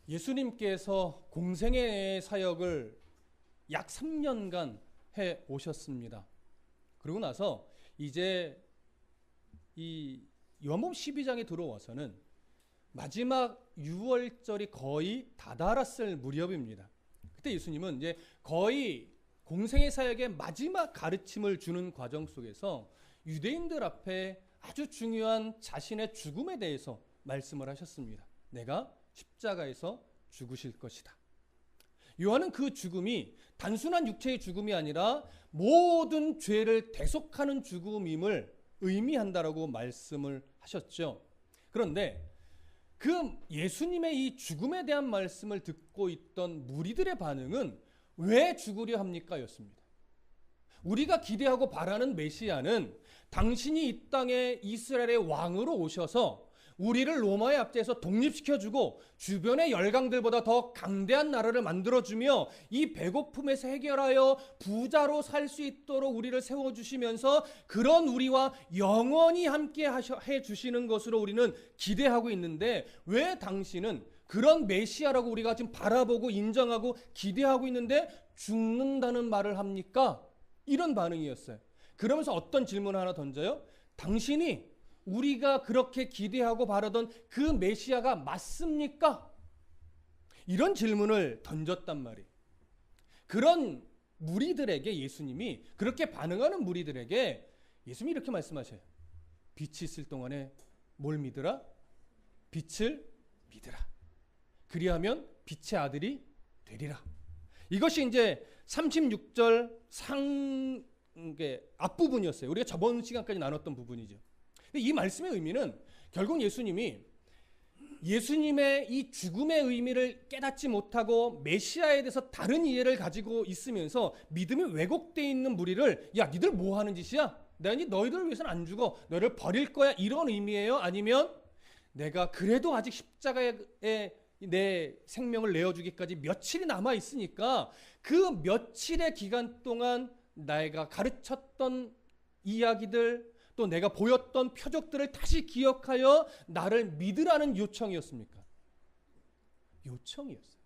예수님께서 공생애 사역을 약 3년간 해 오셨습니다. 그러고 나서 이제 이 요한복음 12장에 들어와서는 마지막 유월절이 거의 다다랐을 무렵입니다. 그때 예수님은 이제 거의 공생애 사역의 마지막 가르침을 주는 과정 속에서 유대인들 앞에 아주 중요한 자신의 죽음에 대해서 말씀을 하셨습니다. 내가 십자가에서 죽으실 것이다. 요한은 그 죽음이 단순한 육체의 죽음이 아니라 모든 죄를 대속하는 죽음임을 의미한다라고 말씀을 하셨죠. 그런데 그 예수님의 이 죽음에 대한 말씀을 듣고 있던 무리들의 반응은 왜 죽으려 합니까? 였습니다. 우리가 기대하고 바라는 메시아는 당신이 이 땅에 이스라엘의 왕으로 오셔서 우리를 로마의 압제에서 독립시켜주고 주변의 열강들보다 더 강대한 나라를 만들어주며 이 배고픔에서 해결하여 부자로 살 수 있도록 우리를 세워주시면서 그런 우리와 영원히 함께 해주시는 것으로 우리는 기대하고 있는데 왜 당신은 그런 메시아라고 우리가 지금 바라보고 인정하고 기대하고 있는데 죽는다는 말을 합니까? 이런 반응이었어요. 그러면서 어떤 질문을 하나 던져요? 당신이 우리가 그렇게 기대하고 바라던 그 메시아가 맞습니까? 이런 질문을 던졌단 말이에요. 그런 무리들에게 예수님이 그렇게 반응하는 무리들에게 예수님이 이렇게 말씀하셔요. 빛이 있을 동안에 뭘 믿으라? 빛을 믿으라. 그리하면 빛의 아들이 되리라. 이것이 이제 36절 앞부분이었어요. 우리가 저번 시간까지 나눴던 부분이죠. 이 말씀의 의미는 결국 예수님의 이 죽음의 의미를 깨닫지 못하고 메시아에 대해서 다른 이해를 가지고 있으면서 믿음이 왜곡되어 있는 무리를 야 니들 뭐 하는 짓이야? 내가 너희들을 위해서는 안 죽어. 너희를 버릴 거야. 이런 의미예요? 아니면 내가 그래도 아직 십자가에 내 생명을 내어주기까지 며칠이 남아있으니까 그 며칠의 기간 동안 내가 가르쳤던 이야기들 또 내가 보였던 표적들을 다시 기억하여 나를 믿으라는 요청이었습니까? 요청이었어요.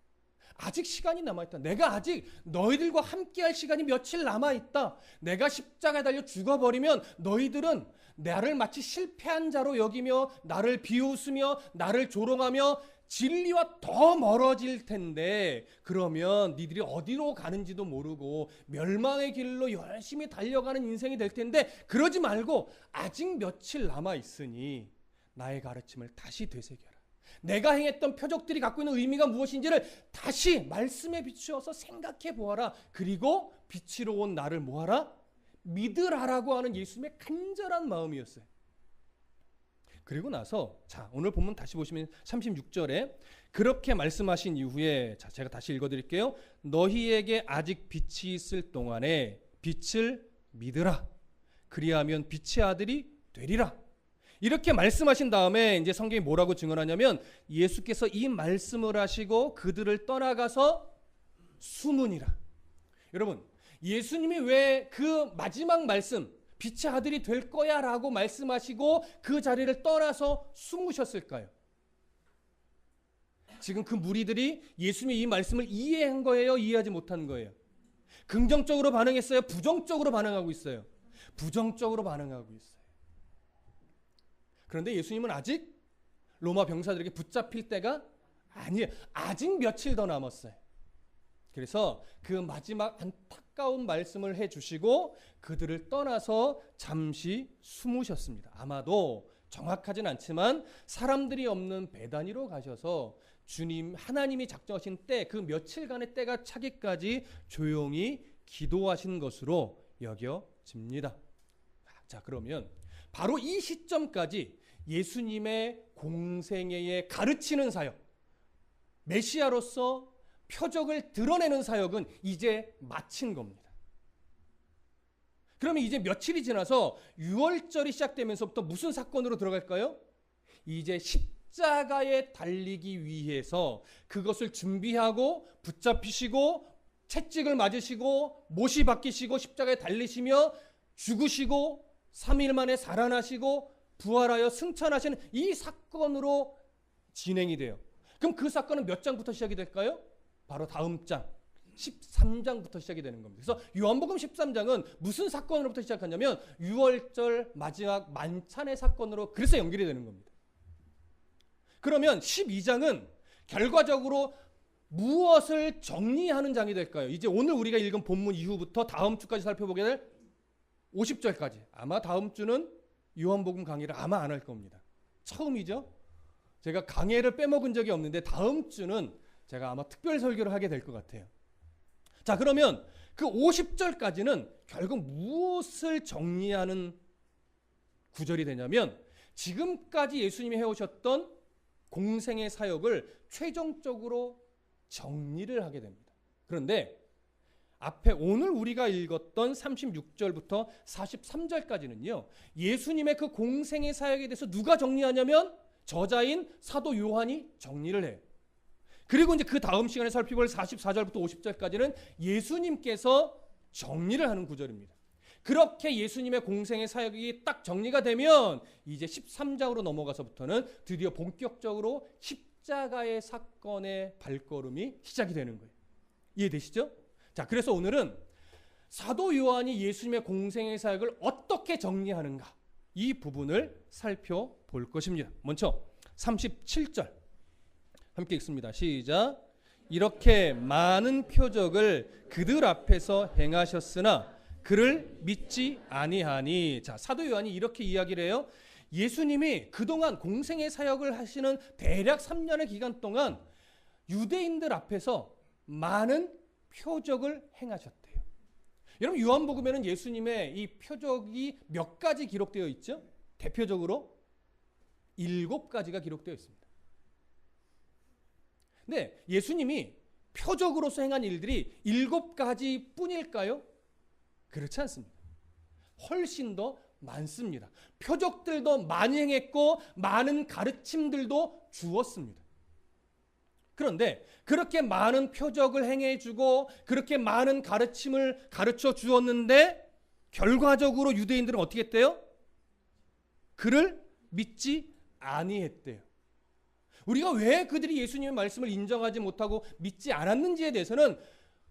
아직 시간이 남아있다. 내가 아직 너희들과 함께할 시간이 며칠 남아있다. 내가 십자가에 달려 죽어버리면 너희들은 나를 마치 실패한 자로 여기며 나를 비웃으며 나를 조롱하며 진리와 더 멀어질 텐데 그러면 니들이 어디로 가는지도 모르고 멸망의 길로 열심히 달려가는 인생이 될 텐데 그러지 말고 아직 며칠 남아있으니 나의 가르침을 다시 되새겨라. 내가 행했던 표적들이 갖고 있는 의미가 무엇인지를 다시 말씀에 비추어서 생각해 보아라. 그리고 빛으로 온 나를 뭐하라? 믿으라라고 하는 예수님의 간절한 마음이었어요. 그리고 나서 자 오늘 본문 다시 보시면 36절에 그렇게 말씀하신 이후에 자 제가 다시 읽어드릴게요. 너희에게 아직 빛이 있을 동안에 빛을 믿으라. 그리하면 빛의 아들이 되리라. 이렇게 말씀하신 다음에 이제 성경이 뭐라고 증언하냐면 예수께서 이 말씀을 하시고 그들을 떠나가서 수문이라. 여러분 예수님이 왜 그 마지막 말씀 빛의 아들이 될 거야 라고 말씀하시고 그 자리를 떠나서 숨으셨을까요? 지금 그 무리들이 예수님의 이 말씀을 이해한 거예요? 이해하지 못한 거예요? 긍정적으로 반응했어요? 부정적으로 반응하고 있어요? 부정적으로 반응하고 있어요. 그런데 예수님은 아직 로마 병사들에게 붙잡힐 때가 아니에요. 아직 며칠 더 남았어요. 그래서 그 마지막 안타까운 말씀을 해주시고 그들을 떠나서 잠시 숨으셨습니다. 아마도 정확하진 않지만 사람들이 없는 베다니로 가셔서 주님 하나님이 작정하신 때 그 며칠간의 때가 차기까지 조용히 기도하신 것으로 여겨집니다. 자 그러면 바로 이 시점까지 예수님의 공생애의 가르치는 사역 메시아로서 표적을 드러내는 사역은 이제 마친 겁니다. 그러면 이제 며칠이 지나서 유월절이 시작되면서부터 무슨 사건으로 들어갈까요? 이제 십자가에 달리기 위해서 그것을 준비하고 붙잡히시고 채찍을 맞으시고 못이 박히시고 십자가에 달리시며 죽으시고 3일 만에 살아나시고 부활하여 승천하시는 이 사건으로 진행이 돼요. 그럼 그 사건은 몇 장부터 시작이 될까요? 바로 다음 장 13장부터 시작이 되는 겁니다. 그래서 요한복음 13장은 무슨 사건으로부터 시작하냐면 유월절 마지막 만찬의 사건으로 그래서 연결이 되는 겁니다. 그러면 12장은 결과적으로 무엇을 정리하는 장이 될까요? 이제 오늘 우리가 읽은 본문 이후부터 다음 주까지 살펴보게 될 50절까지. 아마 다음 주는 요한복음 강의를 아마 안 할 겁니다. 처음이죠. 제가 강의를 빼먹은 적이 없는데 다음 주는 제가 아마 특별 설교를 하게 될 것 같아요. 자, 그러면 그 50절까지는 결국 무엇을 정리하는 구절이 되냐면 지금까지 예수님이 해오셨던 공생의 사역을 최종적으로 정리를 하게 됩니다. 그런데 앞에 오늘 우리가 읽었던 36절부터 43절까지는요. 예수님의 그 공생의 사역에 대해서 누가 정리하냐면 저자인 사도 요한이 정리를 해요. 그리고 이제 그 다음 시간에 살펴볼 44절부터 50절까지는 예수님께서 정리를 하는 구절입니다. 그렇게 예수님의 공생의 사역이 딱 정리가 되면 이제 13장으로 넘어가서부터는 드디어 본격적으로 십자가의 사건의 발걸음이 시작이 되는 거예요. 이해되시죠? 자, 그래서 오늘은 사도 요한이 예수님의 공생의 사역을 어떻게 정리하는가 이 부분을 살펴볼 것입니다. 먼저 37절 함께 읽습니다. 시작. 이렇게 많은 표적을 그들 앞에서 행하셨으나 그를 믿지 아니하니. 자, 사도 요한이 이렇게 이야기를 해요. 예수님이 그동안 공생의 사역을 하시는 대략 3년의 기간 동안 유대인들 앞에서 많은 표적을 행하셨대요. 여러분 요한복음에는 예수님의 이 표적이 몇 가지 기록되어 있죠? 대표적으로 7가지가 기록되어 있습니다. 근데 예수님이 표적으로서 행한 일들이 7가지 뿐일까요? 그렇지 않습니다. 훨씬 더 많습니다. 표적들도 많이 행했고 많은 가르침들도 주었습니다. 그런데 그렇게 많은 표적을 행해주고 그렇게 많은 가르침을 가르쳐 주었는데 결과적으로 유대인들은 어떻게 했대요? 그를 믿지 아니했대요. 우리가 왜 그들이 예수님의 말씀을 인정하지 못하고 믿지 않았는지에 대해서는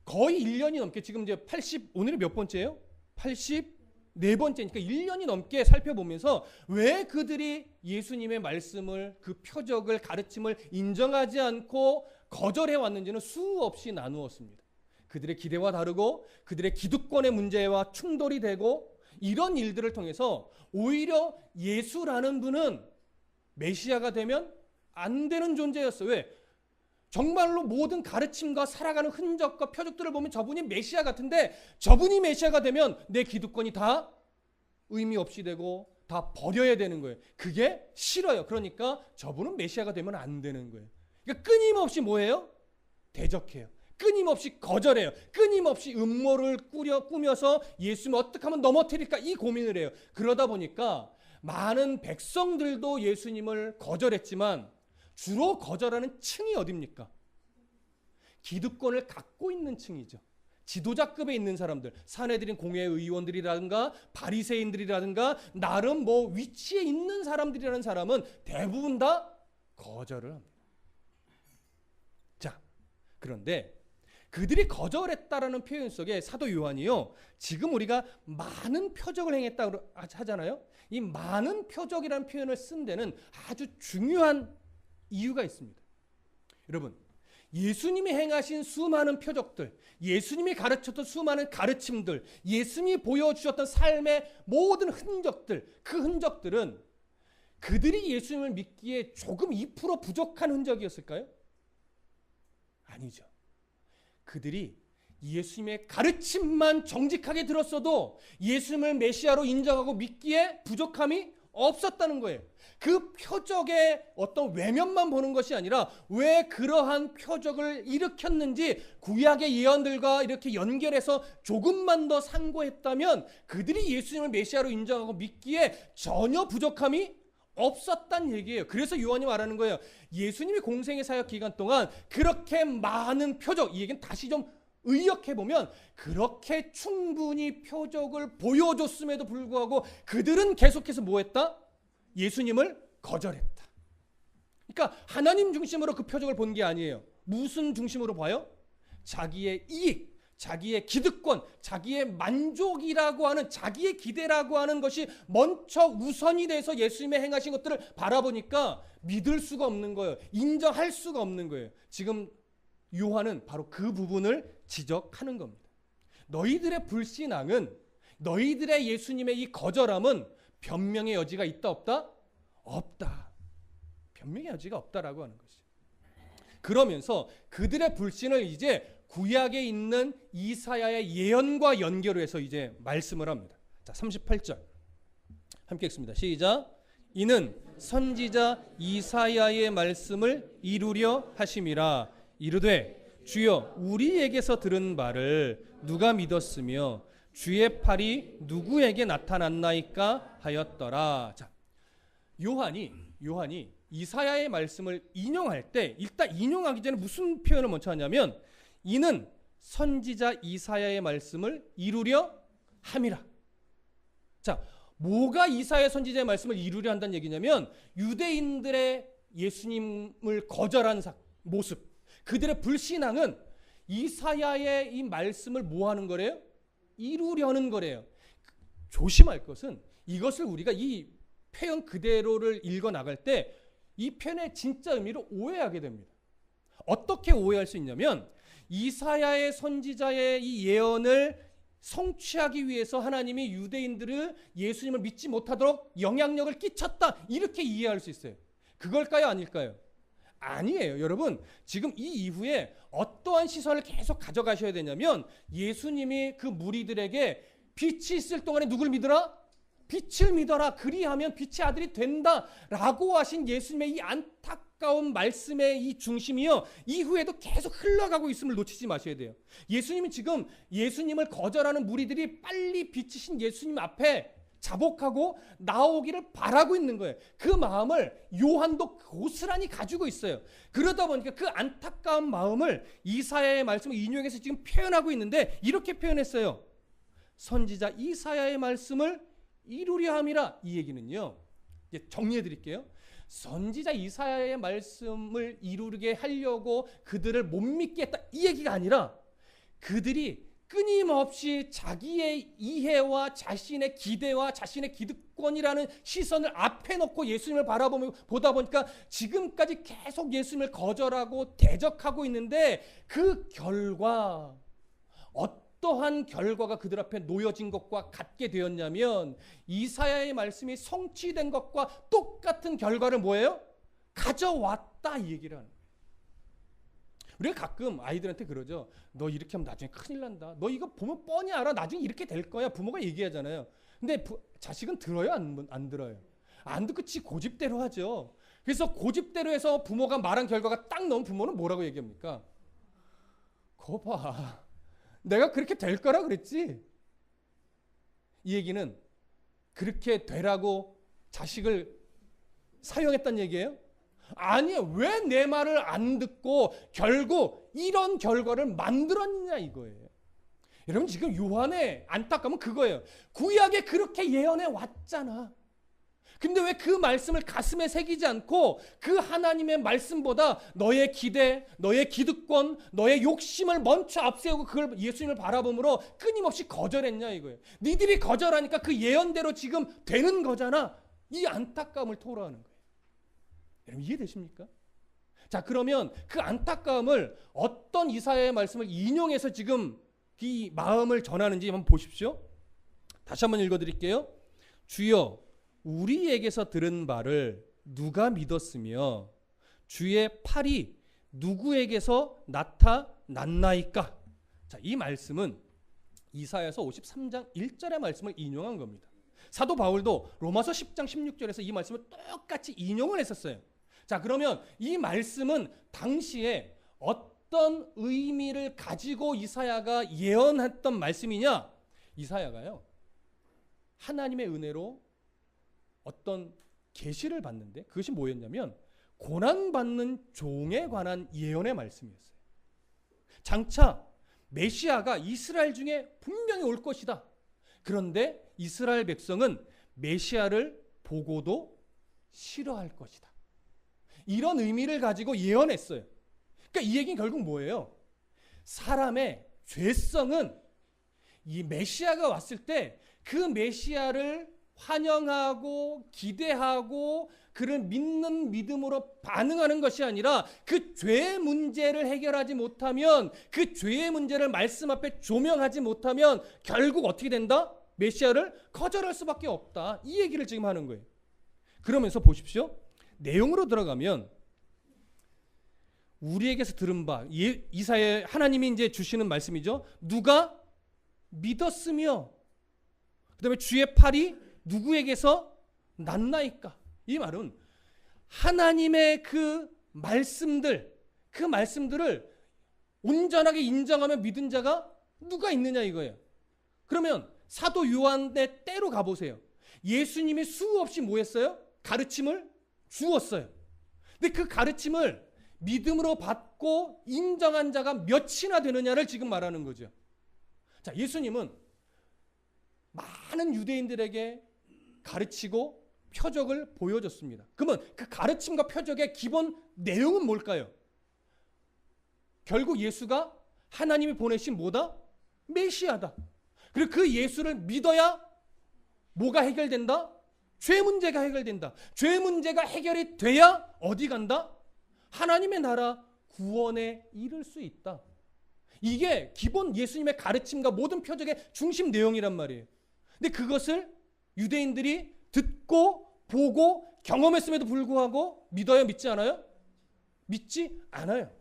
거의 1년이 넘게 지금 이제 오늘이 몇 번째예요? 84번째니까 1년이 넘게 살펴보면서 왜 그들이 예수님의 말씀을 그 표적을 가르침을 인정하지 않고 거절해 왔는지는 수없이 나누었습니다. 그들의 기대와 다르고 그들의 기득권의 문제와 충돌이 되고 이런 일들을 통해서 오히려 예수라는 분은 메시아가 되면 안 되는 존재였어요. 왜? 정말로 모든 가르침과 살아가는 흔적과 표적들을 보면 저분이 메시아 같은데 저분이 메시아가 되면 내 기득권이 다 의미 없이 되고 다 버려야 되는 거예요. 그게 싫어요. 그러니까 저분은 메시아가 되면 안 되는 거예요. 그러니까 끊임없이 뭐예요? 대적해요. 끊임없이 거절해요. 끊임없이 음모를 꾸며서 예수님을 어떻게 하면 넘어뜨릴까 이 고민을 해요. 그러다 보니까 많은 백성들도 예수님을 거절했지만 주로 거절하는 층이 어딥니까? 기득권을 갖고 있는 층이죠. 지도자급에 있는 사람들, 사내들인 공회의원들이라든가 바리새인들이라든가 나름 뭐 위치에 있는 사람들이라는 사람은 대부분 다 거절을 합니다. 자, 그런데 그들이 거절했다라는 표현 속에 사도 요한이요, 지금 우리가 많은 표적을 행했다고 하잖아요. 이 많은 표적이라는 표현을 쓴 데는 아주 중요한 이유가 있습니다. 여러분, 예수님이 행하신 수많은 표적들, 예수님이 가르쳤던 수많은 가르침들, 예수님이 보여주셨던 삶의 모든 흔적들, 그 흔적들은 그들이 예수님을 믿기에 조금 2% 부족한 흔적이었을까요? 아니죠. 그들이 예수님의 가르침만 정직하게 들었어도 예수님을 메시아로 인정하고 믿기에 부족함이 없었다는 거예요. 그 표적의 어떤 외면만 보는 것이 아니라 왜 그러한 표적을 일으켰는지 구약의 예언들과 이렇게 연결해서 조금만 더 상고했다면 그들이 예수님을 메시아로 인정하고 믿기에 전혀 부족함이 없었단 얘기예요. 그래서 요한이 말하는 거예요. 예수님이 공생의 사역 기간 동안 그렇게 많은 표적, 이 얘기는 다시 좀 의역해보면 그렇게 충분히 표적을 보여줬음에도 불구하고 그들은 계속해서 뭐했다? 예수님을 거절했다. 그러니까 하나님 중심으로 그 표적을 본 게 아니에요. 무슨 중심으로 봐요? 자기의 이익, 자기의 기득권, 자기의 만족이라고 하는, 자기의 기대라고 하는 것이 먼저 우선이 돼서 예수님의 행하신 것들을 바라보니까 믿을 수가 없는 거예요. 인정할 수가 없는 거예요. 지금 요한은 바로 그 부분을 지적하는 겁니다. 너희들의 불신앙은, 너희들의 예수님의 이 거절함은 변명의 여지가 있다 없다? 없다. 변명의 여지가 없다라고 하는 것이죠. 그러면서 그들의 불신을 이제 구약에 있는 이사야의 예언과 연결해서 이제 말씀을 합니다. 자, 38절 함께 읽습니다. 시작. 이는 선지자 이사야의 말씀을 이루려 하심이라. 이르되 주여 우리에게서 들은 바를 누가 믿었으며 주의 팔이 누구에게 나타났나이까 하였더라. 자, 요한이 이사야의 말씀을 인용할 때 일단 인용하기 전에 무슨 표현을 먼저 하냐면 이는 선지자 이사야의 말씀을 이루려 함이라. 자, 뭐가 이사야 선지자의 말씀을 이루려 한다는 얘기냐면 유대인들의 예수님을 거절한 모습, 그들의 불신앙은 이사야의 이 말씀을 뭐 하는 거래요? 이루려는 거래요. 조심할 것은 이것을 우리가 이 표현 그대로를 읽어 나갈 때 이 표현의 진짜 의미를 오해하게 됩니다. 어떻게 오해할 수 있냐면 이사야의 선지자의 이 예언을 성취하기 위해서 하나님이 유대인들을 예수님을 믿지 못하도록 영향력을 끼쳤다, 이렇게 이해할 수 있어요. 그걸까요, 아닐까요? 아니에요. 여러분, 지금 이 이후에 어떠한 시선을 계속 가져가셔야 되냐면 예수님이 그 무리들에게 빛이 있을 동안에 누굴 믿으라? 빛을 믿어라. 그리하면 빛의 아들이 된다라고 하신 예수님의 이 안타까운 말씀의 이 중심이요, 이후에도 계속 흘러가고 있음을 놓치지 마셔야 돼요. 예수님이 지금 예수님을 거절하는 무리들이 빨리 빛이신 예수님 앞에 자복하고 나오기를 바라고 있는 거예요. 그 마음을 요한도 고스란히 가지고 있어요. 그러다 보니까 그 안타까운 마음을 이사야의 말씀을 인용해서 지금 표현하고 있는데 이렇게 표현했어요. 선지자 이사야의 말씀을 이루려 함이라. 이 얘기는요, 이제 정리해 드릴게요. 선지자 이사야의 말씀을 이루게 하려고 그들을 못 믿게 했다, 이 얘기가 아니라 그들이 끊임없이 자기의 이해와 자신의 기대와 자신의 기득권이라는 시선을 앞에 놓고 예수님을 보다 보니까 지금까지 계속 예수님을 거절하고 대적하고 있는데 그 결과, 어떠한 결과가 그들 앞에 놓여진 것과 같게 되었냐면 이사야의 말씀이 성취된 것과 똑같은 결과를 뭐예요? 가져왔다, 이 얘기를 하는 거예요. 우리가 가끔 아이들한테 그러죠. 너 이렇게 하면 나중에 큰일 난다. 너 이거 보면 뻔히 알아. 나중에 이렇게 될 거야. 부모가 얘기하잖아요. 근데 자식은 들어요? 안 들어요? 안 듣고 지 고집대로 하죠. 그래서 고집대로 해서 부모가 말한 결과가 딱 나오면 부모는 뭐라고 얘기합니까? 거 봐. 내가 그렇게 될 거라 그랬지. 이 얘기는 그렇게 되라고 자식을 사용했단 얘기예요? 아니에요. 왜 내 말을 안 듣고 결국 이런 결과를 만들었느냐 이거예요. 여러분, 지금 요한의 안타까움은 그거예요. 구약에 그렇게 예언해 왔잖아. 근데 왜 그 말씀을 가슴에 새기지 않고 그 하나님의 말씀보다 너의 기대, 너의 기득권, 너의 욕심을 먼저 앞세우고 그걸 예수님을 바라봄으로 끊임없이 거절했냐 이거예요. 니들이 거절하니까 그 예언대로 지금 되는 거잖아. 이 안타까움을 토로하는 거예요. 여러분, 이해되십니까? 자, 그러면 그 안타까움을 어떤 이사야의 말씀을 인용해서 지금 이 마음을 전하는지 한번 보십시오. 다시 한번 읽어드릴게요. 주여 우리에게서 들은 바를 누가 믿었으며 주의 팔이 누구에게서 나타났나이까? 자, 이 말씀은 이사야서 53장 1절의 말씀을 인용한 겁니다. 사도 바울도 로마서 10장 16절에서 이 말씀을 똑같이 인용을 했었어요. 자, 그러면 이 말씀은 당시에 어떤 의미를 가지고 이사야가 예언했던 말씀이냐? 이사야가요, 하나님의 은혜로 어떤 계시를 받는데 그것이 뭐였냐면 고난받는 종에 관한 예언의 말씀이었어요. 장차 메시아가 이스라엘 중에 분명히 올 것이다. 그런데 이스라엘 백성은 메시아를 보고도 싫어할 것이다. 이런 의미를 가지고 예언했어요. 그러니까 이 얘기는 결국 뭐예요? 사람의 죄성은 이 메시아가 왔을 때 그 메시아를 환영하고 기대하고 그를 믿는 믿음으로 반응하는 것이 아니라 그 죄의 문제를 해결하지 못하면, 그 죄의 문제를 말씀 앞에 조명하지 못하면 결국 어떻게 된다? 메시아를 거절할 수밖에 없다. 이 얘기를 지금 하는 거예요. 그러면서 보십시오. 내용으로 들어가면 우리에게서 들은 바, 이사야 하나님이 이제 주시는 말씀이죠. 누가 믿었으며, 그 다음에 주의 팔이 누구에게서 났나이까? 이 말은 하나님의 그 말씀들, 그 말씀들을 온전하게 인정하며 믿은 자가 누가 있느냐 이거예요. 그러면 사도 요한의 때로 가보세요. 예수님이 수없이 뭐 했어요? 가르침을 주었어요. 근데 그 가르침을 믿음으로 받고 인정한 자가 몇이나 되느냐를 지금 말하는 거죠. 자, 예수님은 많은 유대인들에게 가르치고 표적을 보여줬습니다. 그러면 그 가르침과 표적의 기본 내용은 뭘까요? 결국 예수가 하나님이 보내신 뭐다? 메시아다. 그리고 그 예수를 믿어야 뭐가 해결된다? 죄 문제가 해결된다. 죄 문제가 해결이 돼야 어디 간다? 하나님의 나라 구원에 이를 수 있다. 이게 기본 예수님의 가르침과 모든 표적의 중심 내용이란 말이에요. 근데 그것을 유대인들이 듣고 보고 경험했음에도 불구하고 믿어요? 믿지 않아요? 믿지 않아요.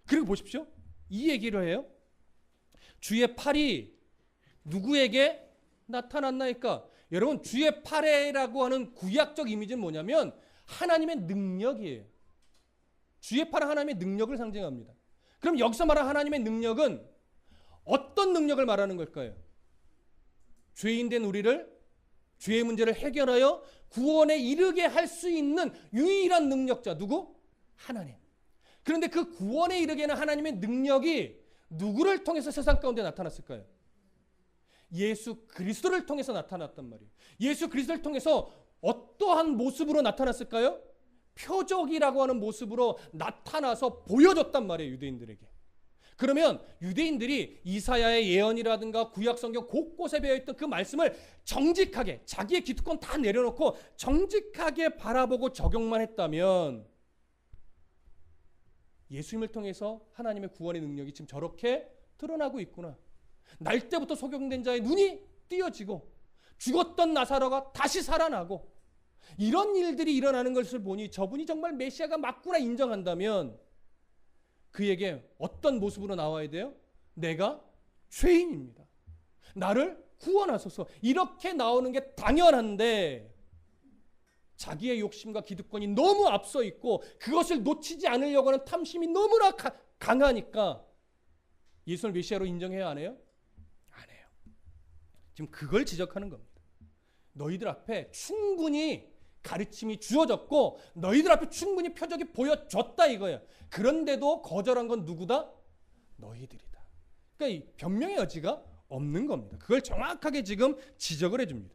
그리고 보십시오. 이 얘기를 해요. 주의 팔이 누구에게 나타났나이까? 여러분, 주의 팔이라고 하는 구약적 이미지는 뭐냐면 하나님의 능력이에요. 주의 팔은 하나님의 능력을 상징합니다. 그럼 여기서 말하는 하나님의 능력은 어떤 능력을 말하는 걸까요? 죄인된 우리를, 죄의 문제를 해결하여 구원에 이르게 할 수 있는 유일한 능력자 누구? 하나님. 그런데 그 구원에 이르게는 하나님의 능력이 누구를 통해서 세상 가운데 나타났을까요? 예수 그리스도를 통해서 나타났단 말이에요. 예수 그리스도를 통해서 어떠한 모습으로 나타났을까요? 표적이라고 하는 모습으로 나타나서 보여줬단 말이에요, 유대인들에게. 그러면 유대인들이 이사야의 예언이라든가 구약 성경 곳곳에 배어있던 그 말씀을 정직하게 자기의 기득권 다 내려놓고 정직하게 바라보고 적용만 했다면 예수님을 통해서 하나님의 구원의 능력이 지금 저렇게 드러나고 있구나. 날 때부터 소경된 자의 눈이 띄어지고 죽었던 나사로가 다시 살아나고 이런 일들이 일어나는 것을 보니 저분이 정말 메시아가 맞구나 인정한다면 그에게 어떤 모습으로 나와야 돼요? 내가 죄인입니다. 나를 구원하소서. 이렇게 나오는 게 당연한데 자기의 욕심과 기득권이 너무 앞서 있고 그것을 놓치지 않으려고 하는 탐심이 너무나 강하니까 예수를 메시아로 인정해야 안 해요? 안 해요. 지금 그걸 지적하는 겁니다. 너희들 앞에 충분히 가르침이 주어졌고 너희들 앞에 충분히 표적이 보여줬다 이거예요. 그런데도 거절한 건 누구다? 너희들이다. 그러니까 이 변명의 여지가 없는 겁니다. 그걸 정확하게 지금 지적을 해줍니다.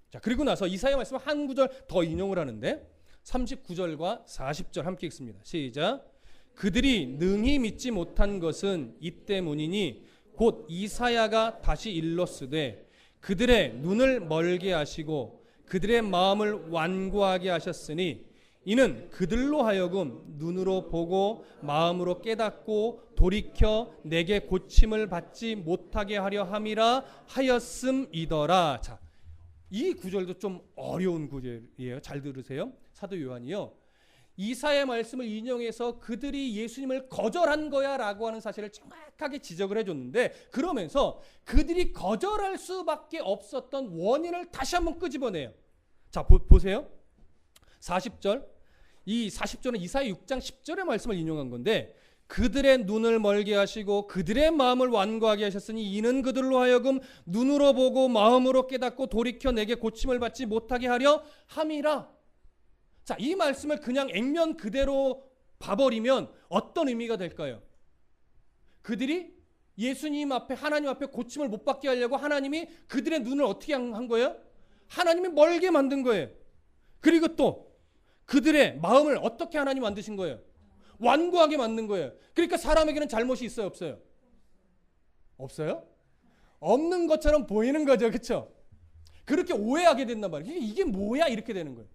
자, 그리고 나서 이사야 말씀 한 구절 더 인용을 하는데 39절과 40절 함께 읽습니다. 시작. 그들이 능히 믿지 못한 것은 이 때문이니 곧 이사야가 다시 일렀으되 그들의 눈을 멀게 하시고 그들의 마음을 완고하게 하셨으니 이는 그들로 하여금 눈으로 보고 마음으로 깨닫고 돌이켜 내게 고침을 받지 못하게 하려 함이라 하였음이더라. 자, 이 구절도 좀 어려운 구절이에요. 잘 들으세요. 사도 요한이요. 이사야의 말씀을 인용해서 그들이 예수님을 거절한 거야 라고 하는 사실을 정확하게 지적을 해줬는데 그러면서 그들이 거절할 수밖에 없었던 원인을 다시 한번 끄집어내요. 자, 보세요. 40절. 이 40절은 이사야 6장 10절의 말씀을 인용한 건데 그들의 눈을 멀게 하시고 그들의 마음을 완고하게 하셨으니 이는 그들로 하여금 눈으로 보고 마음으로 깨닫고 돌이켜 내게 고침을 받지 못하게 하려 함이라. 자, 이 말씀을 그냥 액면 그대로 봐버리면 어떤 의미가 될까요? 그들이 예수님 앞에 하나님 앞에 고침을 못 받게 하려고 하나님이 그들의 눈을 어떻게 한 거예요? 하나님이 멀게 만든 거예요. 그리고 또 그들의 마음을 어떻게 하나님 만드신 거예요? 완고하게 만든 거예요. 그러니까 사람에게는 잘못이 있어요, 없어요? 없어요? 없는 것처럼 보이는 거죠, 그렇죠? 그렇게 오해하게 된단 말이에요. 이게 뭐야? 이렇게 되는 거예요.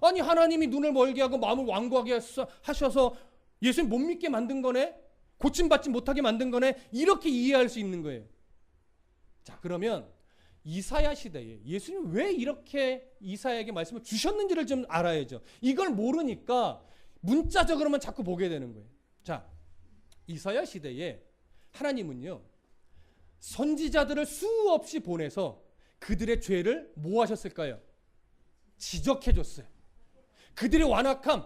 아니, 하나님이 눈을 멀게 하고 마음을 완고하게 하셔서 예수님 못 믿게 만든 거네? 고침받지 못하게 만든 거네? 이렇게 이해할 수 있는 거예요. 자, 그러면 이사야 시대에 예수님 왜 이렇게 이사야에게 말씀을 주셨는지를 좀 알아야죠. 이걸 모르니까 문자적으로만 자꾸 보게 되는 거예요. 자, 이사야 시대에 하나님은요, 선지자들을 수없이 보내서 그들의 죄를 뭐 하셨을까요? 지적해 줬어요. 그들의 완악함,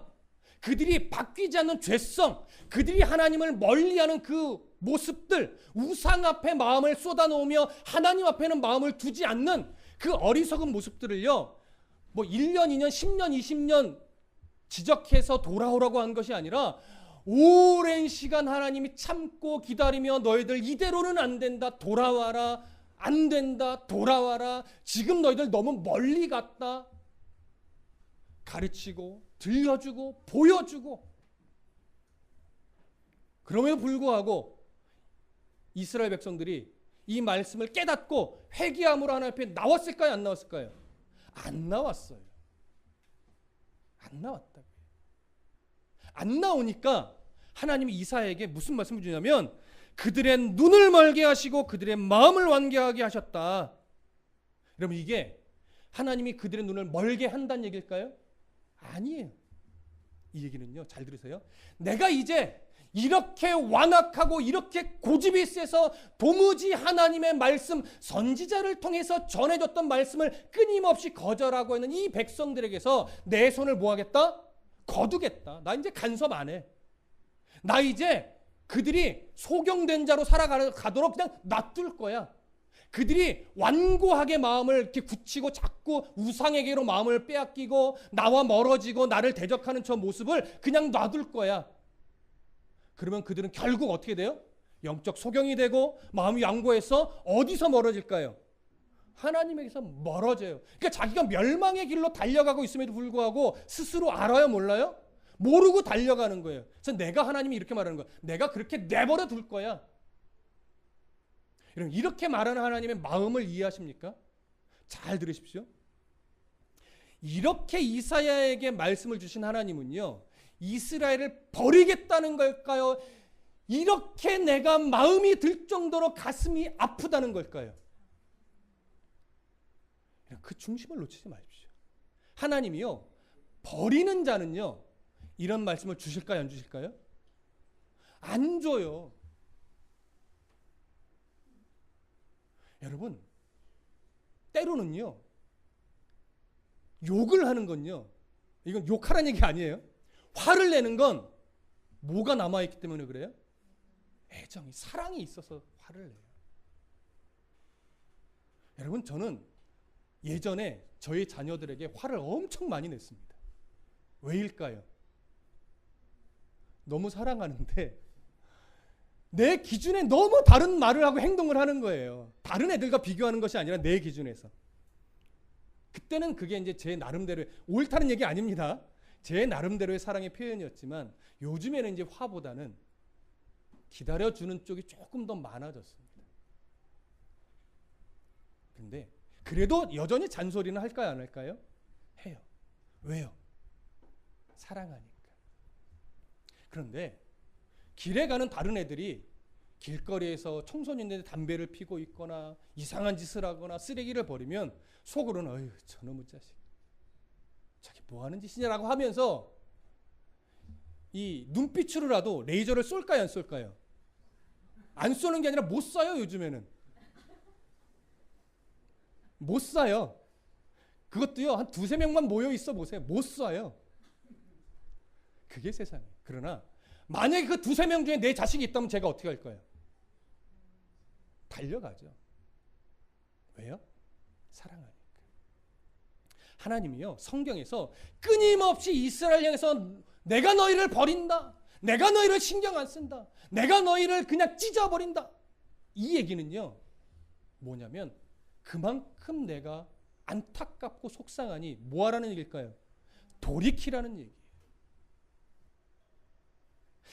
그들이 바뀌지 않는 죄성, 그들이 하나님을 멀리하는 그 모습들, 우상 앞에 마음을 쏟아놓으며 하나님 앞에는 마음을 두지 않는 그 어리석은 모습들을요, 뭐 1년, 2년, 10년, 20년 지적해서 돌아오라고 한 것이 아니라 오랜 시간 하나님이 참고 기다리며 너희들 이대로는 안 된다, 돌아와라, 안 된다, 돌아와라, 지금 너희들 너무 멀리 갔다, 가르치고 들려주고 보여주고, 그럼에도 불구하고 이스라엘 백성들이 이 말씀을 깨닫고 회개함으로 하나님 앞에 나왔을까요? 안 나왔을까요? 안 나왔어요. 안 나왔다고요. 안 나오니까 하나님이 이사야에게 무슨 말씀을 주냐면 그들의 눈을 멀게 하시고 그들의 마음을 완고하게 하셨다. 여러분, 이게 하나님이 그들의 눈을 멀게 한다는 얘기일까요? 아니에요. 이 얘기는요, 잘 들으세요. 내가 이제 이렇게 완악하고 이렇게 고집이 세서 도무지 하나님의 말씀, 선지자를 통해서 전해줬던 말씀을 끊임없이 거절하고 있는 이 백성들에게서 내 손을 뭐 하겠다? 거두겠다. 나 이제 간섭 안 해. 나 이제 그들이 소경된 자로 살아가도록 그냥 놔둘 거야. 그들이 완고하게 마음을 이렇게 굳히고 자꾸 우상에게로 마음을 빼앗기고 나와 멀어지고 나를 대적하는 저 모습을 그냥 놔둘 거야. 그러면 그들은 결국 어떻게 돼요? 영적 소경이 되고 마음이 완고해서 어디서 멀어질까요? 하나님에게서 멀어져요. 그러니까 자기가 멸망의 길로 달려가고 있음에도 불구하고 스스로 알아요, 몰라요? 모르고 달려가는 거예요. 그래서 내가, 하나님이 이렇게 말하는 거예요. 내가 그렇게 내버려 둘 거야. 여러분, 이렇게 말하는 하나님의 마음을 이해하십니까? 잘 들으십시오. 이렇게 이사야에게 말씀을 주신 하나님은요, 이스라엘을 버리겠다는 걸까요? 이렇게 내가 마음이 들 정도로 가슴이 아프다는 걸까요? 그 중심을 놓치지 마십시오. 하나님이요, 버리는 자는요, 이런 말씀을 주실까요, 안 주실까요? 안 줘요. 여러분, 때로는요, 욕을 하는 건요, 이건 욕하라는 얘기 아니에요. 화를 내는 건 뭐가 남아있기 때문에 그래요? 애정이, 사랑이 있어서 화를 내요. 여러분, 저는 예전에 저희 자녀들에게 화를 엄청 많이 냈습니다. 왜일까요? 너무 사랑하는데 내 기준에 너무 다른 말을 하고 행동을 하는 거예요. 다른 애들과 비교하는 것이 아니라 내 기준에서. 그때는 그게 이제 제 나름대로, 옳다는 얘기 아닙니다. 제 나름대로의 사랑의 표현이었지만 요즘에는 이제 화보다는 기다려주는 쪽이 조금 더 많아졌습니다. 근데 그래도 여전히 잔소리는 할까요, 안 할까요? 해요. 왜요? 사랑하니까. 그런데 길에 가는 다른 애들이 길거리에서 청소년들이 담배를 피고 있거나 이상한 짓을 하거나 쓰레기를 버리면 속으로는 어휴, 저놈의 자식, 저게 뭐 하는 짓이냐라고 하면서 이 눈빛으로라도 레이저를 쏠까요, 안 쏠까요? 안 쏘는 게 아니라 못 쏴요. 요즘에는 못 쏴요. 그것도요, 한 두세 명만 모여 있어 보세요. 못 쏴요. 그게 세상이에요. 그러나 만약에 그 두세 명 중에 내 자식이 있다면 제가 어떻게 할 거예요? 달려가죠. 왜요? 사랑하니까. 하나님이요, 성경에서 끊임없이 이스라엘 향해서 내가 너희를 버린다, 내가 너희를 신경 안 쓴다, 내가 너희를 그냥 찢어버린다, 이 얘기는요 뭐냐면 그만큼 내가 안타깝고 속상하니 뭐하라는 얘기일까요? 돌이키라는 얘기예요.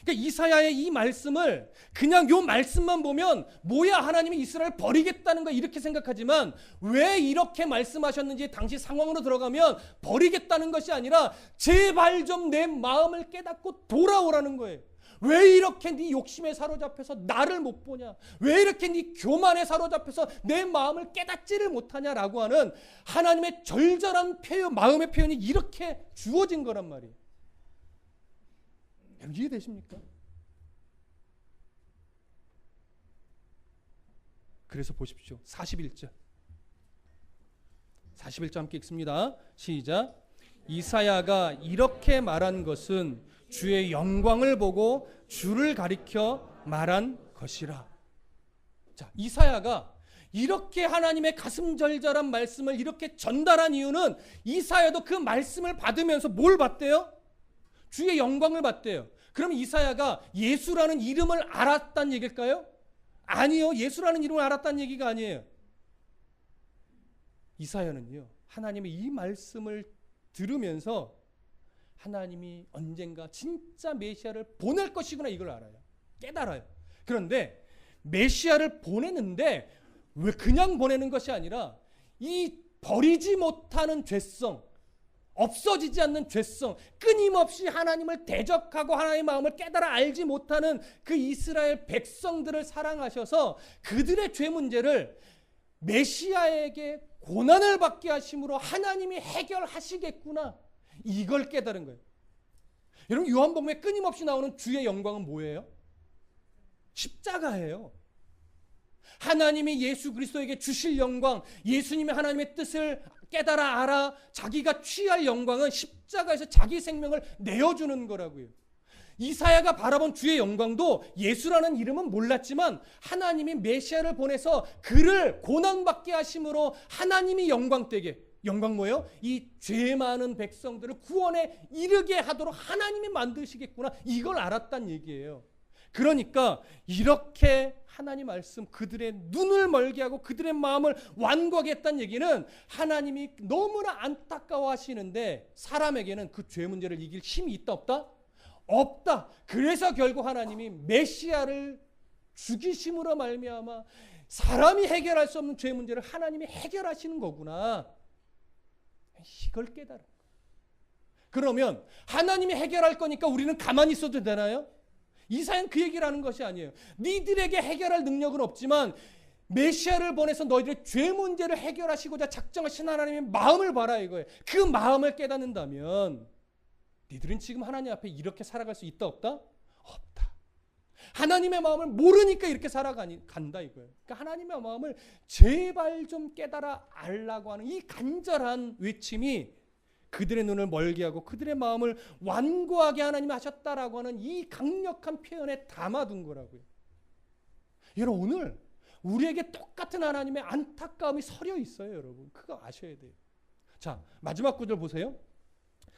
그러니까 이사야의 이 말씀을 그냥 요 말씀만 보면 뭐야 하나님이 이스라엘 버리겠다는 거 이렇게 생각하지만 왜 이렇게 말씀하셨는지 당시 상황으로 들어가면 버리겠다는 것이 아니라 제발 좀 내 마음을 깨닫고 돌아오라는 거예요. 왜 이렇게 네 욕심에 사로잡혀서 나를 못 보냐? 왜 이렇게 네 교만에 사로잡혀서 내 마음을 깨닫지를 못하냐라고 하는 하나님의 절절한 표현, 마음의 표현이 이렇게 주어진 거란 말이에요. 여러분 이해되십니까? 그래서 보십시오. 41절 함께 읽습니다. 시작. 이사야가 이렇게 말한 것은 주의 영광을 보고 주를 가리켜 말한 것이라. 자, 이사야가 이렇게 하나님의 가슴 절절한 말씀을 이렇게 전달한 이유는 이사야도 그 말씀을 받으면서 뭘 봤대요? 주의 영광을 봤대요. 그럼 이사야가 예수라는 이름을 알았다는 얘기일까요? 아니요. 예수라는 이름을 알았다는 얘기가 아니에요. 이사야는요, 하나님의 이 말씀을 들으면서 하나님이 언젠가 진짜 메시아를 보낼 것이구나 이걸 알아요. 깨달아요. 그런데 메시아를 보내는데 왜 그냥 보내는 것이 아니라 이 버리지 못하는 죄성, 없어지지 않는 죄성, 끊임없이 하나님을 대적하고 하나님의 마음을 깨달아 알지 못하는 그 이스라엘 백성들을 사랑하셔서 그들의 죄 문제를 메시아에게 고난을 받게 하심으로 하나님이 해결하시겠구나. 이걸 깨달은 거예요. 여러분 요한복음에 끊임없이 나오는 주의 영광은 뭐예요? 십자가예요. 하나님이 예수 그리스도에게 주실 영광, 예수님이 하나님의 뜻을 깨달아 알아 자기가 취할 영광은 십자가에서 자기 생명을 내어주는 거라고요. 이사야가 바라본 주의 영광도 예수라는 이름은 몰랐지만 하나님이 메시아를 보내서 그를 고난받게 하심으로 하나님이 영광되게, 영광 뭐예요? 이 죄 많은 백성들을 구원에 이르게 하도록 하나님이 만드시겠구나, 이걸 알았단 얘기예요. 그러니까 이렇게 하나님 말씀 그들의 눈을 멀게 하고 그들의 마음을 완고하게 했다는 얘기는 하나님이 너무나 안타까워하시는데 사람에게는 그 죄 문제를 이길 힘이 있다 없다? 없다. 그래서 결국 하나님이 메시아를 죽이심으로 말미암아 사람이 해결할 수 없는 죄 문제를 하나님이 해결하시는 거구나, 이걸 깨달은 거예요. 그러면 하나님이 해결할 거니까 우리는 가만히 있어도 되나요? 이사야는 그 얘기를 하는 것이 아니에요. 니들에게 해결할 능력은 없지만 메시아를 보내서 너희들의 죄 문제를 해결하시고자 작정하신 하나님의 마음을 봐라 이거예요. 그 마음을 깨닫는다면 니들은 지금 하나님 앞에 이렇게 살아갈 수 있다 없다? 없다. 하나님의 마음을 모르니까 이렇게 살아간다 이거예요. 그러니까 하나님의 마음을 제발 좀 깨달아 알라고 하는 이 간절한 외침이 그들의 눈을 멀게 하고 그들의 마음을 완고하게 하나님이 하셨다라고 하는 이 강력한 표현에 담아둔 거라고요. 여러분 오늘 우리에게 똑같은 하나님의 안타까움이 서려 있어요. 여러분 그거 아셔야 돼요. 자, 마지막 구절 보세요.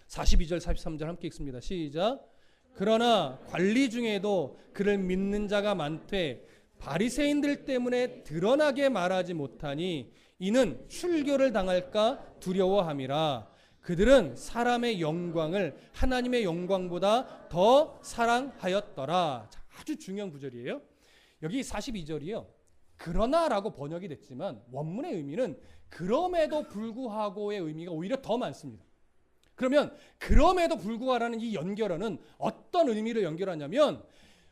42절 43절 함께 읽습니다. 시작. 그러나 관리 중에도 그를 믿는 자가 많되 바리새인들 때문에 드러나게 말하지 못하니 이는 출교를 당할까 두려워함이라. 그들은 사람의 영광을 하나님의 영광보다 더 사랑하였더라. 자, 아주 중요한 구절이에요. 여기 42절이요. 그러나라고 번역이 됐지만 원문의 의미는 그럼에도 불구하고의 의미가 오히려 더 많습니다. 그러면 그럼에도 불구하라는 이 연결어는 어떤 의미를 연결하냐면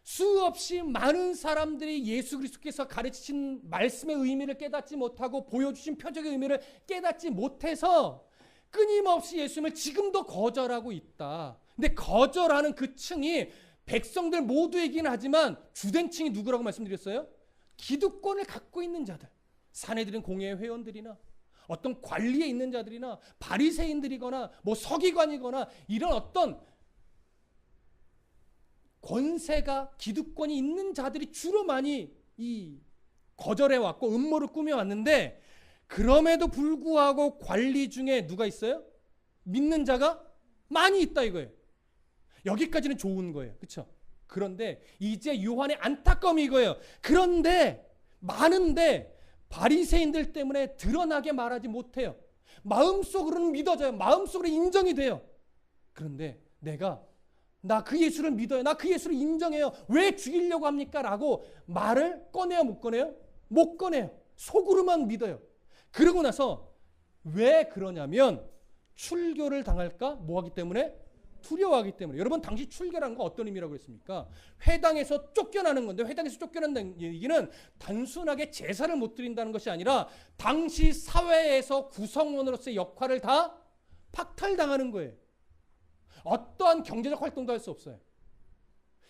수없이 많은 사람들이 예수 그리스도께서 가르치신 말씀의 의미를 깨닫지 못하고 보여주신 표적의 의미를 깨닫지 못해서 끊임없이 예수님을 지금도 거절하고 있다. 근데 거절하는 그 층이 백성들 모두이긴 하지만 주된 층이 누구라고 말씀드렸어요? 기득권을 갖고 있는 자들, 사내들은 공회의 회원들이나 어떤 관리에 있는 자들이나 바리새인들이거나 뭐 서기관이거나 이런 어떤 권세가 기득권이 있는 자들이 주로 많이 이 거절해 왔고 음모를 꾸며 왔는데 그럼에도 불구하고 관리 중에 누가 있어요? 믿는 자가 많이 있다 이거예요. 여기까지는 좋은 거예요. 그렇죠? 그런데 이제 요한의 안타까움이 이거예요. 그런데 많은데 바리새인들 때문에 드러나게 말하지 못해요. 마음속으로는 믿어져요. 마음속으로 인정이 돼요. 그런데 나 그 예수를 믿어요. 나 그 예수를 인정해요. 왜 죽이려고 합니까? 라고 말을 꺼내요, 못 꺼내요? 못 꺼내요. 속으로만 믿어요. 그러고 나서 왜 그러냐면 출교를 당할까? 뭐 하기 때문에? 두려워하기 때문에. 여러분, 당시 출교라는 건 어떤 의미라고 했습니까? 회당에서 쫓겨나는 건데, 회당에서 쫓겨난다는 얘기는 단순하게 제사를 못 드린다는 것이 아니라 당시 사회에서 구성원으로서의 역할을 다 박탈당하는 거예요. 어떠한 경제적 활동도 할 수 없어요.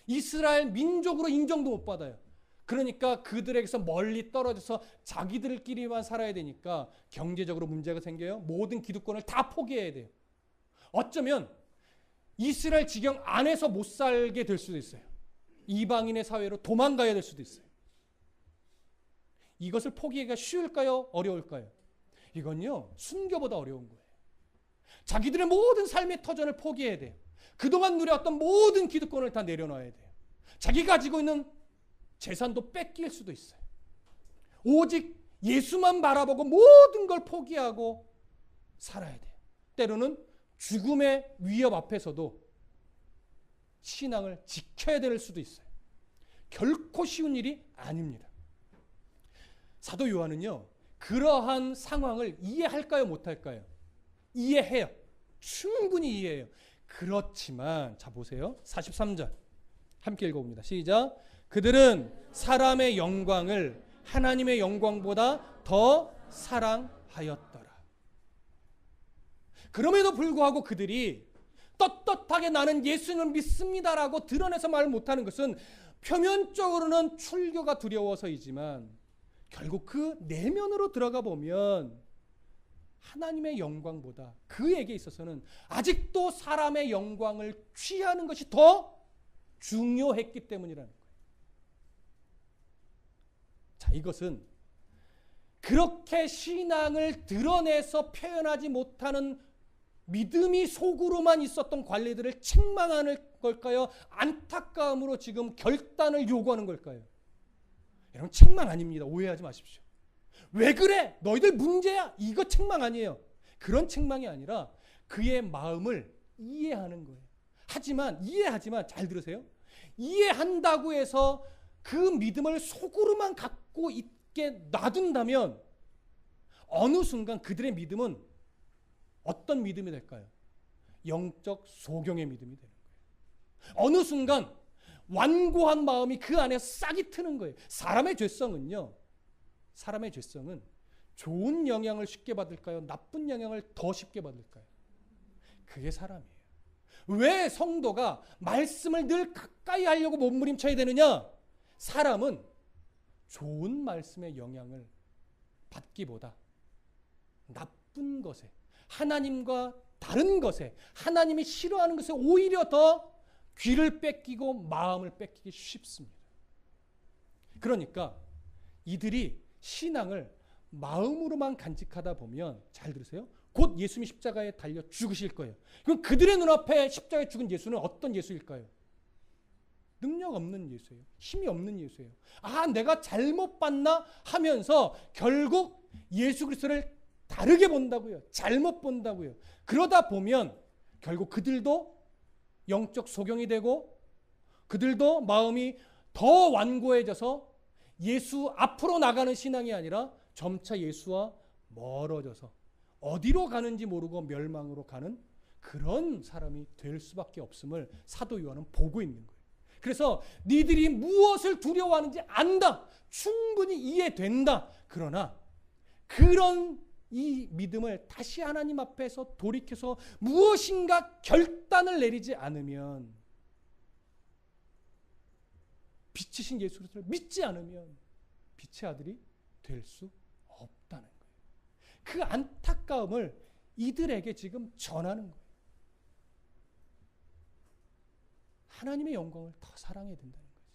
이스라엘 민족으로 인정도 못 받아요. 그러니까 그들에게서 멀리 떨어져서 자기들끼리만 살아야 되니까 경제적으로 문제가 생겨요. 모든 기득권을 다 포기해야 돼요. 어쩌면 이스라엘 지경 안에서 못 살게 될 수도 있어요. 이방인의 사회로 도망가야 될 수도 있어요. 이것을 포기하기가 쉬울까요? 어려울까요? 이건요, 순교보다 어려운 거예요. 자기들의 모든 삶의 터전을 포기해야 돼요. 그동안 누려왔던 모든 기득권을 다 내려놔야 돼요. 자기가 가지고 있는 재산도 뺏길 수도 있어요. 오직 예수만 바라보고 모든 걸 포기하고 살아야 돼요. 때로는 죽음의 위협 앞에서도 신앙을 지켜야 될 수도 있어요. 결코 쉬운 일이 아닙니다. 사도 요한은요, 그러한 상황을 이해할까요, 못할까요? 이해해요. 충분히 이해해요. 그렇지만 자 보세요. 43절 함께 읽어봅니다. 시작. 그들은 사람의 영광을 하나님의 영광보다 더 사랑하였더라. 그럼에도 불구하고 그들이 떳떳하게 나는 예수님을 믿습니다라고 드러내서 말을 못하는 것은 표면적으로는 출교가 두려워서이지만 결국 그 내면으로 들어가 보면 하나님의 영광보다 그에게 있어서는 아직도 사람의 영광을 취하는 것이 더 중요했기 때문이라는 거예요. 자, 이것은 그렇게 신앙을 드러내서 표현하지 못하는 믿음이 속으로만 있었던 관리들을 책망하는 걸까요? 안타까움으로 지금 결단을 요구하는 걸까요? 여러분, 책망 아닙니다. 오해하지 마십시오. 왜 그래? 너희들 문제야. 이거 책망 아니에요. 그런 책망이 아니라 그의 마음을 이해하는 거예요. 이해하지만 잘 들으세요. 이해한다고 해서 그 믿음을 속으로만 갖고 있게 놔둔다면 어느 순간 그들의 믿음은 어떤 믿음이 될까요? 영적 소경의 믿음이 되는 거예요. 어느 순간 완고한 마음이 그 안에 싹이 트는 거예요. 사람의 죄성은 좋은 영향을 쉽게 받을까요? 나쁜 영향을 더 쉽게 받을까요? 그게 사람이에요. 왜 성도가 말씀을 늘 가까이 하려고 몸부림쳐야 되느냐? 사람은 좋은 말씀의 영향을 받기보다 나쁜 것에, 하나님과 다른 것에, 하나님이 싫어하는 것에 오히려 더 귀를 뺏기고 마음을 뺏기기 쉽습니다. 그러니까 이들이 신앙을 마음으로만 간직하다 보면, 잘 들으세요, 곧 예수님이 십자가에 달려 죽으실 거예요. 그럼 그들의 눈앞에 십자가에 죽은 예수는 어떤 예수일까요? 능력 없는 예수예요. 힘이 없는 예수예요. 아, 내가 잘못 봤나 하면서 결국 예수 그리스도를 다르게 본다고요. 잘못 본다고요. 그러다 보면 결국 그들도 영적 소경이 되고 그들도 마음이 더 완고해져서 예수 앞으로 나가는 신앙이 아니라 점차 예수와 멀어져서 어디로 가는지 모르고 멸망으로 가는 그런 사람이 될 수밖에 없음을 사도 요한은 보고 있는 거예요. 그래서 니들이 무엇을 두려워하는지 안다. 충분히 이해된다. 그러나 그런 이 믿음을 다시 하나님 앞에서 돌이켜서 무엇인가 결단을 내리지 않으면, 빛이신 예수 그리스도를 믿지 않으면 빛의 아들이 될 수 없다는 거예요. 그 안타까움을 이들에게 지금 전하는 거예요. 하나님의 영광을 더 사랑해야 된다는 거죠.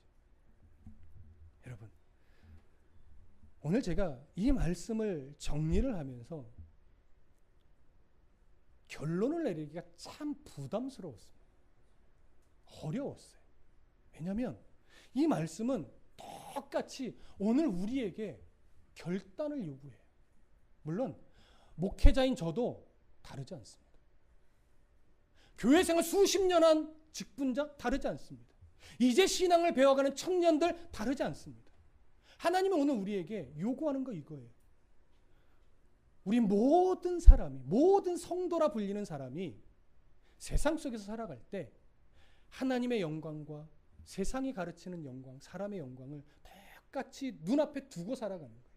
여러분, 오늘 제가 이 말씀을 정리를 하면서 결론을 내리기가 참 부담스러웠습니다. 어려웠어요. 왜냐하면 이 말씀은 똑같이 오늘 우리에게 결단을 요구해요. 물론 목회자인 저도 다르지 않습니다. 교회 생활 수십 년 한 직분자 다르지 않습니다. 이제 신앙을 배워가는 청년들 다르지 않습니다. 하나님은 오늘 우리에게 요구하는 거 이거예요. 우리 모든 사람이, 모든 성도라 불리는 사람이 세상 속에서 살아갈 때 하나님의 영광과 세상이 가르치는 영광, 사람의 영광을 똑같이 눈앞에 두고 살아가는 거예요.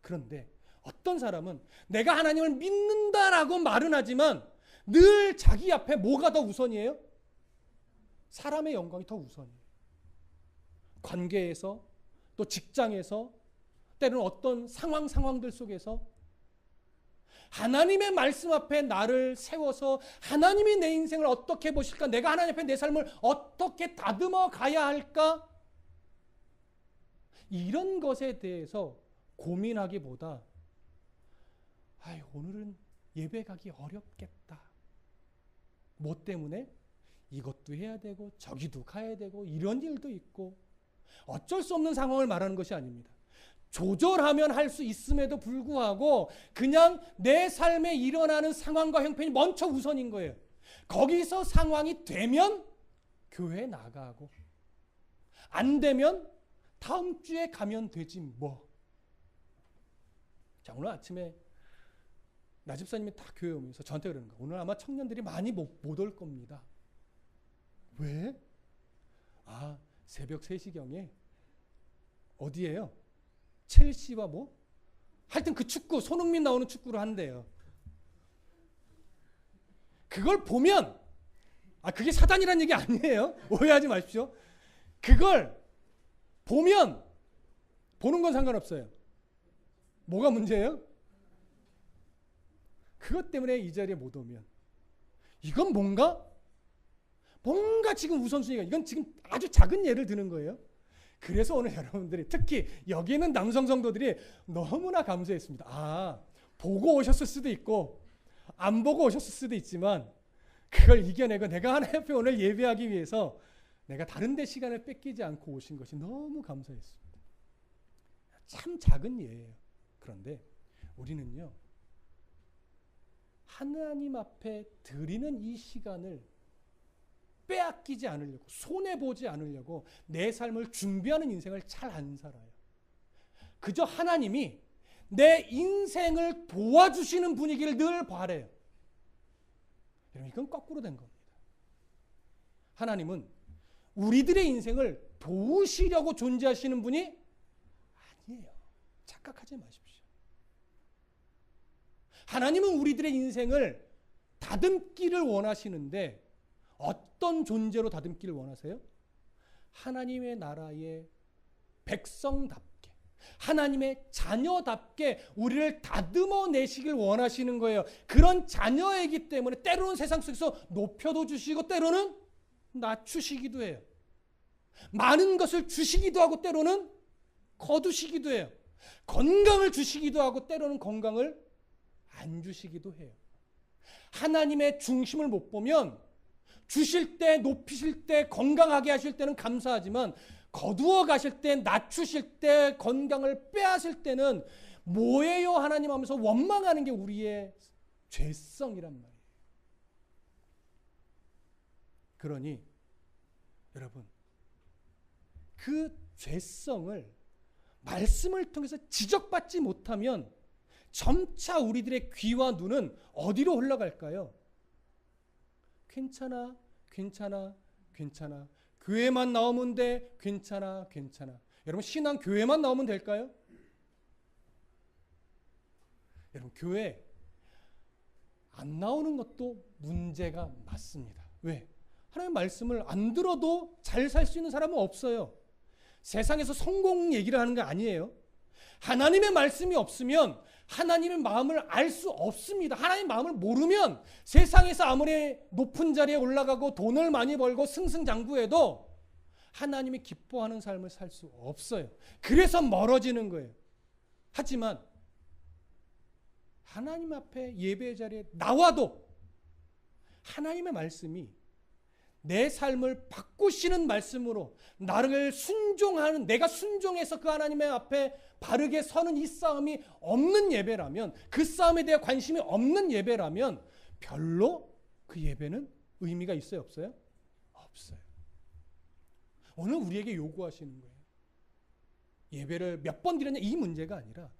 그런데 어떤 사람은 내가 하나님을 믿는다라고 말은 하지만 늘 자기 앞에 뭐가 더 우선이에요? 사람의 영광이 더 우선이에요. 관계에서, 또 직장에서, 때로는 어떤 상황들 속에서 하나님의 말씀 앞에 나를 세워서 하나님이 내 인생을 어떻게 보실까? 내가 하나님 앞에 내 삶을 어떻게 다듬어 가야 할까? 이런 것에 대해서 고민하기보다 오늘은 예배 가기 어렵겠다. 뭐 때문에? 이것도 해야 되고 저기도 가야 되고 이런 일도 있고 어쩔 수 없는 상황을 말하는 것이 아닙니다. 조절하면 할 수 있음에도 불구하고 그냥 내 삶에 일어나는 상황과 형편이 먼저 우선인 거예요. 거기서 상황이 되면 교회에 나가고 안 되면 다음 주에 가면 되지 뭐. 자, 오늘 아침에 나 집사님이 딱 교회 오면서 저한테 그러는 거예요. 오늘 아마 청년들이 많이 못 올 겁니다. 왜? 새벽 3시경에 어디예요? 첼시와 뭐? 하여튼 그 축구, 손흥민 나오는 축구를 한대요. 그걸 보면, 그게 사단이라는 얘기 아니에요. 오해하지 마십시오. 그걸 보면, 보는 건 상관없어요. 뭐가 문제예요? 그것 때문에 이 자리에 못 오면. 이건 뭔가 지금 우선순위가, 이건 지금 아주 작은 예를 드는 거예요. 그래서 오늘 여러분들이 특히 여기 있는 남성 성도들이 너무나 감사했습니다. 보고 오셨을 수도 있고 안 보고 오셨을 수도 있지만 그걸 이겨내고 내가 하나님 앞에 오늘 예배하기 위해서 내가 다른 데 시간을 뺏기지 않고 오신 것이 너무 감사했습니다. 참 작은 예예요. 그런데 우리는요, 하나님 앞에 드리는 이 시간을 빼앗기지 않으려고, 손해보지 않으려고 내 삶을 준비하는 인생을 잘 안 살아요. 그저 하나님이 내 인생을 도와주시는 분위기를 늘 바라요. 여러분, 이건 거꾸로 된 겁니다. 하나님은 우리들의 인생을 도우시려고 존재하시는 분이 아니에요. 착각하지 마십시오. 하나님은 우리들의 인생을 다듬기를 원하시는데 어떤 존재로 다듬기를 원하세요? 하나님의 나라의 백성답게, 하나님의 자녀답게 우리를 다듬어 내시길 원하시는 거예요. 그런 자녀이기 때문에 때로는 세상 속에서 높여도 주시고 때로는 낮추시기도 해요. 많은 것을 주시기도 하고 때로는 거두시기도 해요. 건강을 주시기도 하고 때로는 건강을 안 주시기도 해요. 하나님의 중심을 못 보면 주실 때, 높이실 때, 건강하게 하실 때는 감사하지만 거두어 가실 때, 낮추실 때, 건강을 빼앗을 때는 뭐예요 하나님 하면서 원망하는 게 우리의 죄성이란 말이에요. 그러니 여러분, 그 죄성을 말씀을 통해서 지적받지 못하면 점차 우리들의 귀와 눈은 어디로 흘러갈까요? 괜찮아, 괜찮아, 괜찮아. 교회만 나오면 돼. 괜찮아, 괜찮아. 여러분, 신앙 교회만 나오면 될까요? 여러분, 교회 안 나오는 것도 문제가 맞습니다. 왜? 하나님의 말씀을 안 들어도 잘 살 수 있는 사람은 없어요. 세상에서 성공 얘기를 하는 게 아니에요. 하나님의 말씀이 없으면 하나님의 마음을 알 수 없습니다. 하나님의 마음을 모르면 세상에서 아무리 높은 자리에 올라가고 돈을 많이 벌고 승승장구해도 하나님이 기뻐하는 삶을 살 수 없어요. 그래서 멀어지는 거예요. 하지만 하나님 앞에 예배 자리에 나와도 하나님의 말씀이 내 삶을 바꾸시는 말씀으로 나를 순종하는, 내가 순종해서 그 하나님의 앞에 바르게 서는 이 싸움이 없는 예배라면, 그 싸움에 대해 관심이 없는 예배라면 별로 그 예배는 의미가 있어요, 없어요? 없어요. 오늘 우리에게 요구하시는 거예요. 예배를 몇 번 드렸냐 이 문제가 아니라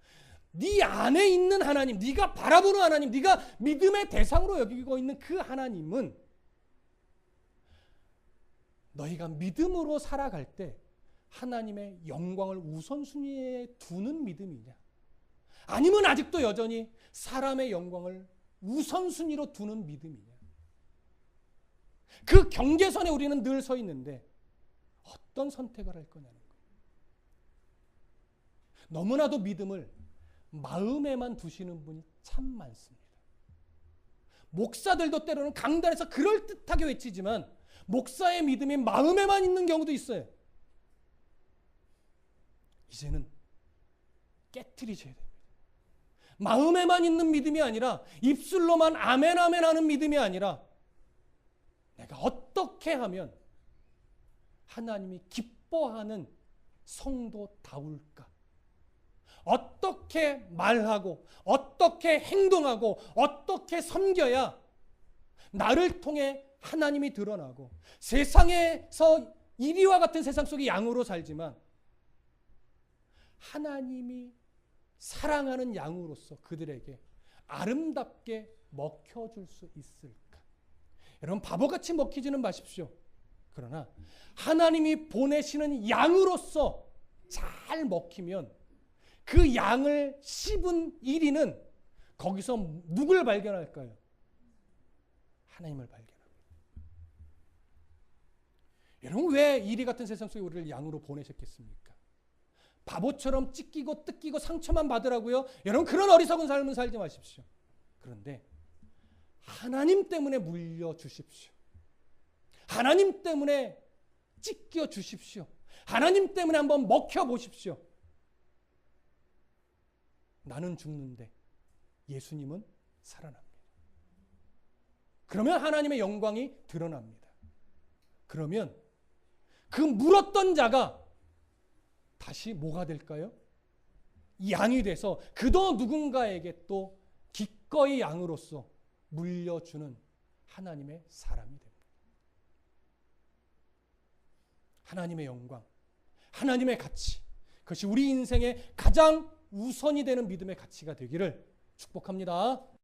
네 안에 있는 하나님, 네가 바라보는 하나님, 네가 믿음의 대상으로 여기고 있는 그 하나님은 너희가 믿음으로 살아갈 때 하나님의 영광을 우선순위에 두는 믿음이냐, 아니면 아직도 여전히 사람의 영광을 우선순위로 두는 믿음이냐. 그 경계선에 우리는 늘 서 있는데 어떤 선택을 할 거냐는 거예요. 너무나도 믿음을 마음에만 두시는 분이 참 많습니다. 목사들도 때로는 강단에서 그럴듯하게 외치지만 목사의 믿음이 마음에만 있는 경우도 있어요. 이제는 깨트리셔야 됩니다. 마음에만 있는 믿음이 아니라 입술로만 아멘 아멘 하는 믿음이 아니라 내가 어떻게 하면 하나님이 기뻐하는 성도다울까? 어떻게 말하고 어떻게 행동하고 어떻게 섬겨야 나를 통해 하나님이 드러나고 세상에서 이리와 같은 세상 속의 양으로 살지만 하나님이 사랑하는 양으로서 그들에게 아름답게 먹혀줄 수 있을까? 여러분 바보같이 먹히지는 마십시오. 그러나 하나님이 보내시는 양으로서 잘 먹히면 그 양을 씹은 1위는 거기서 누굴 발견할까요? 하나님을 발견합니다. 여러분 왜 이리 같은 세상 속에 우리를 양으로 보내셨겠습니까? 바보처럼 찢기고 뜯기고 상처만 받으라고요? 여러분 그런 어리석은 삶은 살지 마십시오. 그런데 하나님 때문에 물려주십시오. 하나님 때문에 찢겨 주십시오. 하나님 때문에 한번 먹혀 보십시오. 나는 죽는데 예수님은 살아납니다. 그러면 하나님의 영광이 드러납니다. 그러면 그 물었던 자가 다시 뭐가 될까요? 양이 돼서 그도 누군가에게 또 기꺼이 양으로서 물려주는 하나님의 사람이 됩니다. 하나님의 영광, 하나님의 가치, 그것이 우리 인생의 가장 우선이 되는 믿음의 가치가 되기를 축복합니다.